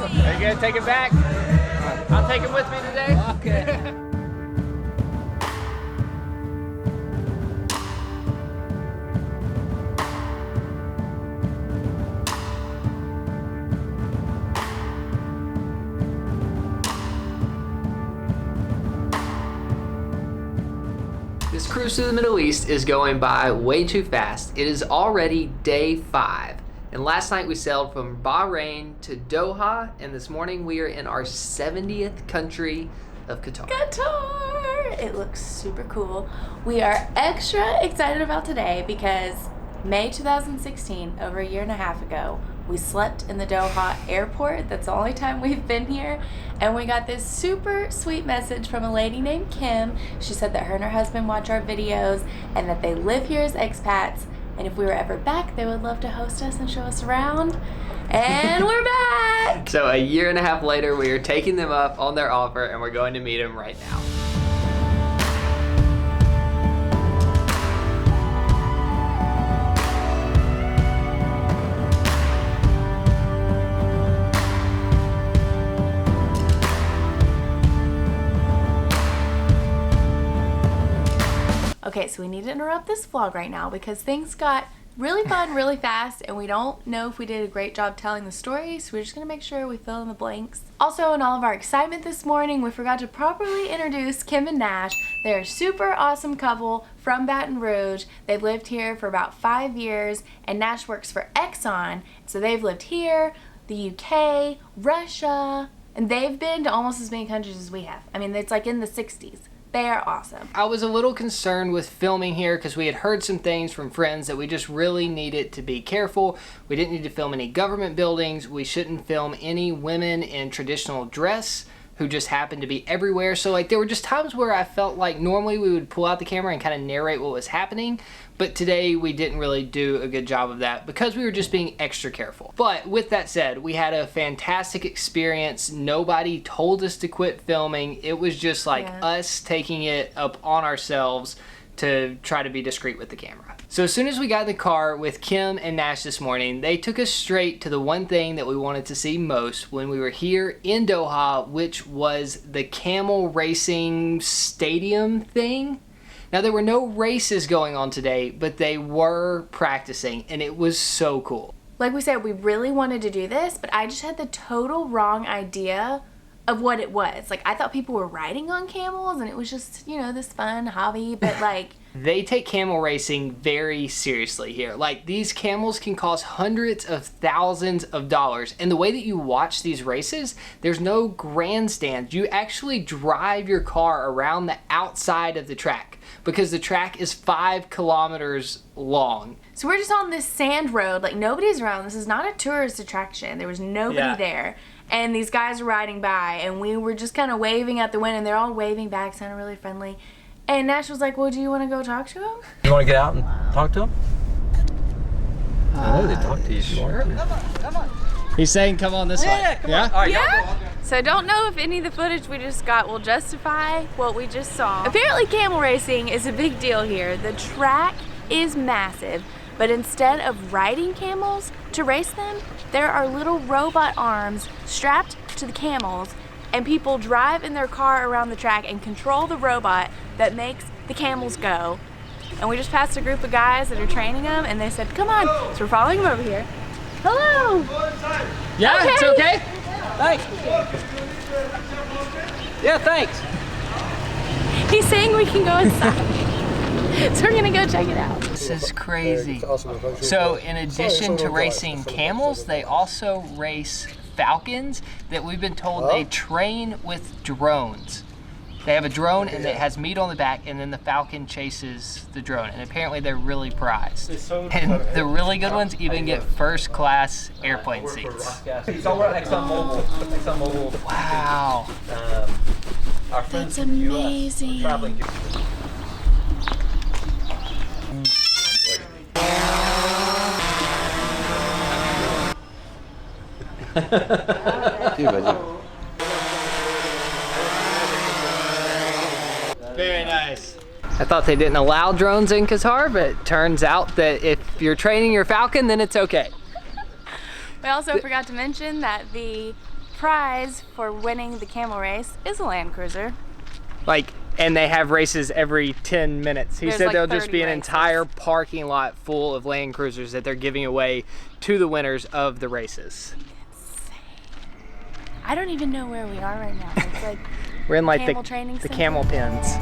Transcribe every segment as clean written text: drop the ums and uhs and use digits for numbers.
Are you gonna take it back? I'll take it with me today. Okay. This cruise to the Middle East is going by way too fast. It is already day 5. And last night we sailed from Bahrain to Doha, and this morning we are in our 70th country of Qatar. Qatar! It looks super cool. We are extra excited about today because May 2016, over a year and a half ago, we slept in the Doha airport. That's the only time we've been here. And we got this super sweet message from a lady named Kim. She said that her and her husband watch our videos and that they live here as expats. And if we were ever back, they would love to host us and show us around. And we're back! So a year and a half later, we are taking them up on their offer and we're going to meet them right now. Okay, so we need to interrupt this vlog right now because things got really fun really fast and we don't know if we did a great job telling the story, so we're just gonna make sure we fill in the blanks. Also, in all of our excitement this morning, we forgot to properly introduce Kim and Nash. They're a super awesome couple from Baton Rouge. They've lived here for about 5 years, and Nash works for Exxon, so they've lived here, the UK, Russia, and they've been to almost as many countries as we have. I mean, it's like in the 60s. They are awesome. I was a little concerned with filming here because we had heard some things from friends that we just really needed to be careful. We didn't need to film any government buildings. We shouldn't film any women in traditional dress who just happened to be everywhere. So like there were just times where I felt like normally we would pull out the camera and kind of narrate what was happening, but today we didn't really do a good job of that because we were just being extra careful. But with that said, we had a fantastic experience. Nobody told us to quit filming. It was just like us taking it up on ourselves to try to be discreet with the camera. So as soon as we got in the car with Kim and Nash this morning, they took us straight to the one thing that we wanted to see most when we were here in Doha, which was the camel racing stadium thing. Now there were no races going on today, but they were practicing and it was so cool. Like we said, we really wanted to do this, but I just had the total wrong idea of what it was. Like I thought people were riding on camels and it was just, you know, this fun hobby, but like they take camel racing very seriously here. Like these camels can cost hundreds of thousands of dollars. And the way that you watch these races, there's no grandstands. You actually drive your car around the outside of the track because the track is 5 kilometers long. So we're just on this sand road, like nobody's around. This is not a tourist attraction. There was nobody there. And these guys were riding by and we were just kind of waving at the wind and they're all waving back, sounding really friendly. And Nash was like, well, do you want to go talk to him? You want to get out and talk to him? I know they talk to you. Sure. He's saying come on this way. Yeah, come on. All right, yeah? So I don't know if any of the footage we just got will justify what we just saw. Apparently camel racing is a big deal here. The track is massive, but instead of riding camels to race them, there are little robot arms strapped to the camels, and people drive in their car around the track and control the robot that makes the camels go. And we just passed a group of guys that are training them, and they said, come on. So we're following them over here. Hello. Yeah, okay. It's okay. Thanks. Yeah, thanks. He's saying we can go inside. So we're gonna go check it out. This is crazy. So in addition to racing camels, they also race falcons that we've been told they train with drones. They have a drone and it has meat on the back, and then the falcon chases the drone, and apparently they're really prized. And the really good ones even get first class airplane seats. So we're at ExxonMobil. Wow. Our friends That's amazing. traveling. Very nice. I thought they didn't allow drones in Qatar, but it turns out that if you're training your falcon, then it's okay. We also forgot to mention that the prize for winning the camel race is a Land Cruiser. Like, and they have races every 10 minutes. He There's said like there'll just 30 be an races. entire parking lot full of Land Cruisers that they're giving away to the winners of the races. I don't even know where we are right now. It's like We're in like camel training the center. camel pens.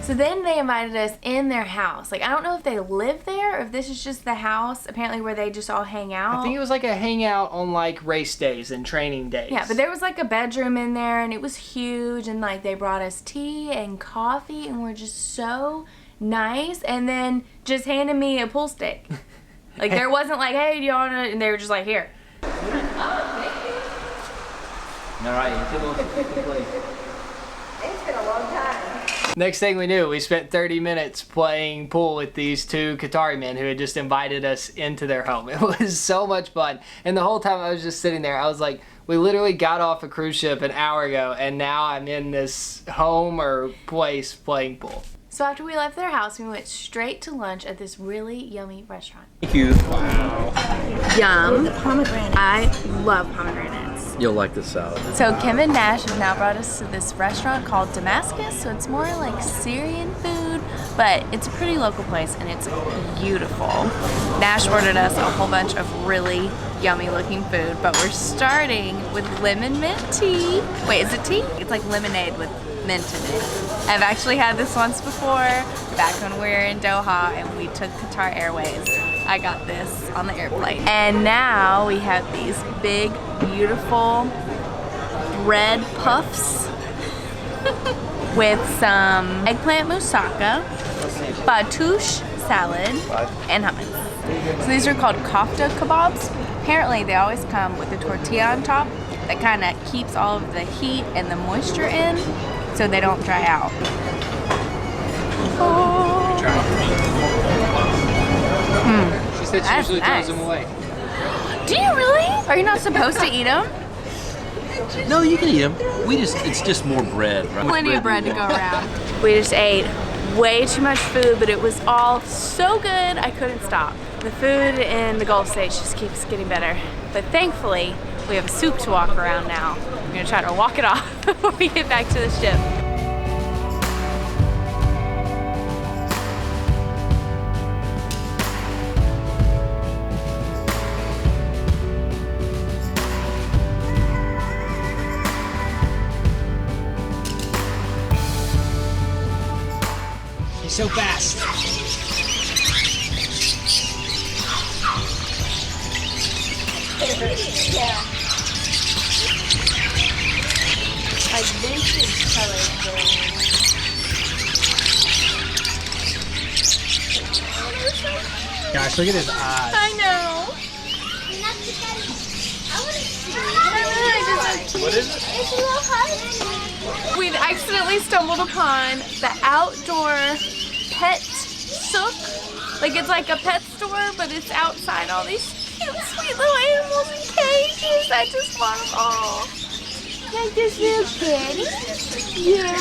So then they invited us in their house. Like, I don't know if they live there or if this is just the house, apparently, where they just all hang out. I think it was like a hangout on like race days and training days. Yeah, but there was like a bedroom in there and it was huge, and like they brought us tea and coffee and were just so nice, and then just handed me a pool stick. Like, there wasn't like, hey, do you want to, and they were just like, here. Next thing we knew, we spent 30 minutes playing pool with these two Qatari men who had just invited us into their home. It was so much fun. And the whole time I was just sitting there, I was like, we literally got off a cruise ship an hour ago and now I'm in this home or place playing pool. So after we left their house, we went straight to lunch at this really yummy restaurant. Thank you. Yum. I love pomegranates. You'll like this salad. So Kim and Nash have now brought us to this restaurant called Damascus. So it's more like Syrian food, but it's a pretty local place and it's beautiful. Nash ordered us a whole bunch of really yummy looking food, but we're starting with lemon mint tea. Wait, is it tea? It's like lemonade with mint in it. I've actually had this once before, back when we were in Doha and we took Qatar Airways. I got this on the airplane. And now we have these big, beautiful bread puffs with some eggplant moussaka, fatouche salad, and hummus. So these are called kofta kebabs. Apparently they always come with a tortilla on top that kind of keeps all of the heat and the moisture in so they don't dry out. She said she That's usually nice. throws them away. Do you really? Are you not supposed to eat them? No, you can eat them. It's just more bread, right? Plenty of bread to go around. We just ate way too much food, but it was all so good I couldn't stop. The food in the Gulf States just keeps getting better. But thankfully, we have a souq to walk around now. I'm gonna try to walk it off before we get back to the ship. He's so fast. Like vintage colors. Gosh, look at his eyes. I know. What is it? We accidentally stumbled upon the outdoor pet souk. Like, it's like a pet store, but it's outside all these cute, sweet little animals in cages. I just want them all. Like this little kitty? Yeah?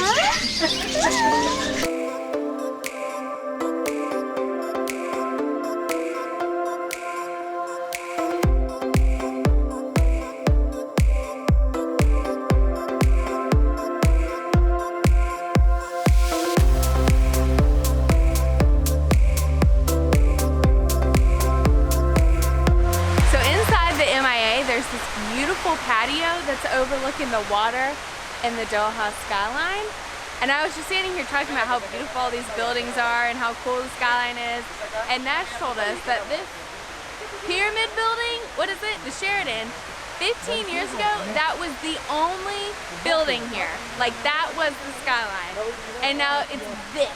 There's this beautiful patio that's overlooking the water and the Doha skyline. And I was just standing here talking about how beautiful all these buildings are and how cool the skyline is. And Nash told us that this pyramid building, what is it? The Sheraton, 15 years ago, that was the only building here. Like, that was the skyline. And now it's this.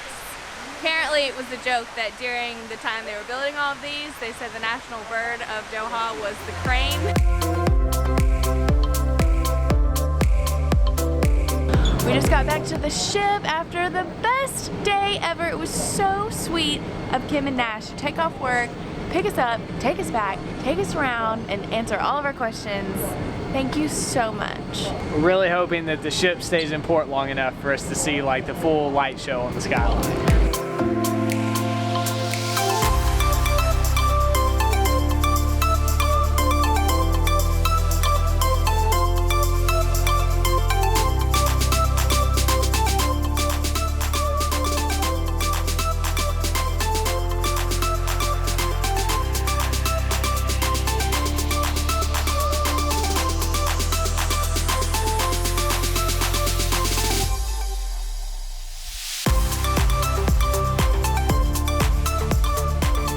Apparently it was a joke that during the time they were building all of these, they said the national bird of Doha was the crane. We just got back to the ship after the best day ever. It was so sweet of Kim and Nash to take off work, pick us up, take us back, take us around, and answer all of our questions. Thank you so much. We're really hoping that the ship stays in port long enough for us to see like the full light show on the skyline.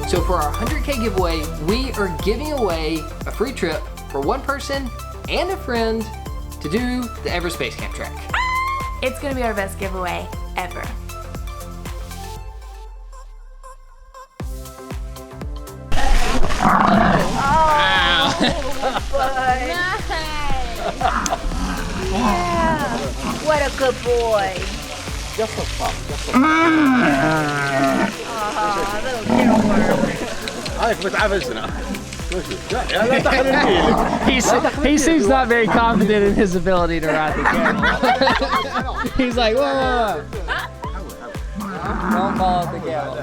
So for our 100K giveaway, we are giving away a free trip for one person and a friend to do the Everest Base Camp Trek. It's gonna be our best giveaway ever. Yeah. What a good boy. Just a pop. Just a Little killer. عارف بتعافس هنا. لا تحرمني. He seems not very confident in his ability to ride the camel. He's like, whoa, whoa, whoa. Don't fall off the camel.